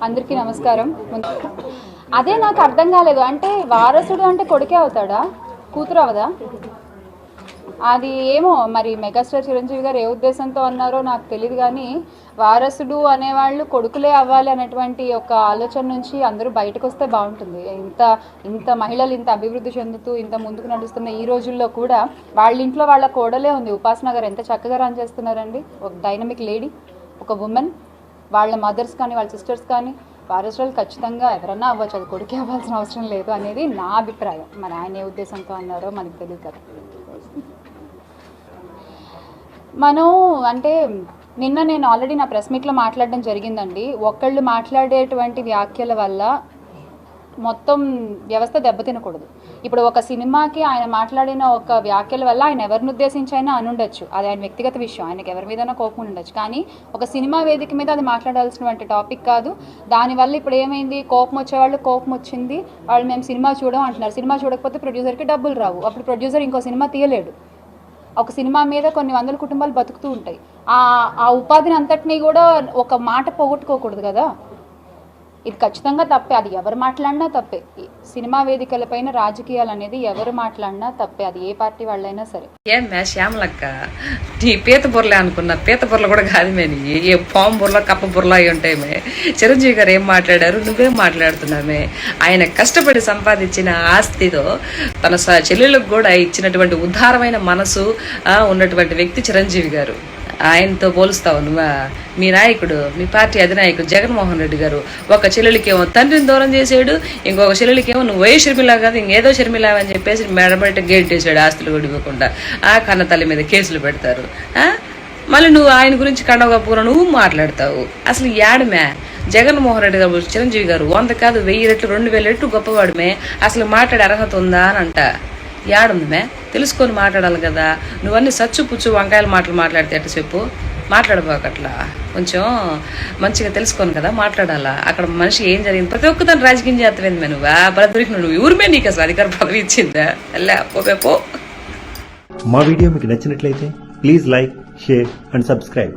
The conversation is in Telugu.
అందరికీ నమస్కారం. అదే నాకు అర్థం కాలేదు, అంటే వారసుడు అంటే కొడుకే అవుతాడా, కూతురు అవదా? అది ఏమో మరి మెగాస్టార్ చిరంజీవి గారు ఏ ఉద్దేశంతో అన్నారో నాకు తెలియదు, కానీ వారసుడు అనేవాళ్ళు కొడుకులే అవ్వాలి అనేటువంటి ఒక ఆలోచన నుంచి అందరూ బయటకు వస్తే బాగుంటుంది. ఇంత మహిళలు ఇంత అభివృద్ధి చెందుతూ ఇంత ముందుకు నడుస్తున్న ఈ రోజుల్లో కూడా వాళ్ళ ఇంట్లో వాళ్ళ కోడలే ఉంది. ఉపాసన గారు ఎంత చక్కగా రన్ చేస్తున్నారండి, ఒక డైనమిక్ లేడీ, ఒక ఉమెన్. వాళ్ళ మదర్స్ కానీ వాళ్ళ సిస్టర్స్ కానీ వారసులు ఖచ్చితంగా ఎవరన్నా అవ్వచ్చు, అది కొడుకే అవ్వాల్సిన అవసరం లేదు అనేది నా అభిప్రాయం. మరి ఆయన ఏ ఉద్దేశంతో అన్నారో మనకు తెలియదు కదా. మనం అంటే నిన్న నేను ఆల్రెడీ నా ప్రెస్ మీట్లో మాట్లాడడం జరిగిందండి. ఒకళ్ళు మాట్లాడేటువంటి వ్యాఖ్యల వల్ల మొత్తం వ్యవస్థ దెబ్బతినకూడదు. ఇప్పుడు ఒక సినిమాకి ఆయన మాట్లాడిన ఒక వ్యాఖ్యల వల్ల ఆయన ఎవరిని ఉద్దేశించైనా అనుండొచ్చు, అది ఆయన వ్యక్తిగత విషయం, ఆయనకి ఎవరి మీదైనా కోపం ఉండొచ్చు. కానీ ఒక సినిమా వేదిక మీద అది మాట్లాడాల్సినటువంటి టాపిక్ కాదు. దానివల్ల ఇప్పుడు ఏమైంది, కోపం వచ్చేవాళ్ళు కోపం వచ్చింది, వాళ్ళు మేము సినిమా చూడం అంటున్నారు. సినిమా చూడకపోతే ప్రొడ్యూసర్కి డబ్బులు రావు, అప్పుడు ప్రొడ్యూసర్ ఇంకో సినిమా తీయలేడు. ఒక సినిమా మీద కొన్ని వందల కుటుంబాలు బతుకుతూ ఉంటాయి. ఆ ఉపాధిని అంతటినీ కూడా ఒక మాట పోగొట్టుకోకూడదు కదా. ఇది ఖచ్చితంగా తప్పే, అది ఎవరు మాట్లాడినా తప్పే. సినిమా వేదికలపైన రాజకీయాలు అనేది ఎవరు మాట్లాడినా తప్పే, అది ఏ పార్టీ వాళ్ళైనా సరే. ఏమే శ్యామలక్క, నీ పీత బుర్రలే అనుకున్నా, పీత బుర్రలు కూడా కాదు మే, ఏ పాము బుర్రలో కప్ప బుర్రలో అయి ఉంటాయి మే. చిరంజీవి గారు ఏం మాట్లాడారు, నువ్వేం మాట్లాడుతున్నామే. ఆయన కష్టపడి సంపాదించిన ఆస్తితో తన చెల్లెలకు కూడా ఇచ్చినటువంటి ఉదారమైన మనసు ఉన్నటువంటి వ్యక్తి చిరంజీవి గారు. ఆయనతో పోలుస్తావు నువ్వా? మీ నాయకుడు, మీ పార్టీ అధినాయకుడు జగన్మోహన్ రెడ్డి గారు ఒక చెల్లెలకేమో తండ్రిని దూరం చేసాడు, ఇంకొక చెల్లెలకేమో నువ్వే షర్మిలా కాదు ఇంకేదో షర్మిలా అని చెప్పేసి మెడబెట్ట గేట్ వేసాడు, ఆస్తులు కూడా ఇవ్వకుండా. కన్న తల్లి మీద కేసులు పెడతారు. మళ్ళీ నువ్వు ఆయన గురించి కండగప్పుకున్న నువ్వు మాట్లాడతావు. అసలు యాడమే జగన్మోహన్ రెడ్డి గారు, చిరంజీవి గారు 100 కాదు 1000 రెట్లు 2000 రెట్లు గొప్పవాడుమే. అసలు మాట్లాడే అర్హత ఉందా అని అంట. యాడుందిమే, తెలుసుకొని మాట్లాడాలి కదా. నువ్వన్నీ సచ్చు పుచ్చు వంకాయల మాటలు మాట్లాడితే అట్ట చెప్పు, మాట్లాడబోకట్లా. కొంచెం మంచిగా తెలుసుకోను కదా మాట్లాడాలా. అక్కడ మనిషి ఏం జరిగింది ప్రతి ఒక్కదాన్ని రాజకీయం చేస్తావేంది నువ్వా? బల దొరికి నువ్వు ఊరిమే నీకు అసలు అధికార పదవి ఇచ్చిందా? వెళ్ళా పో. మా వీడియో మీకు నచ్చినట్లయితే please like, share and subscribe.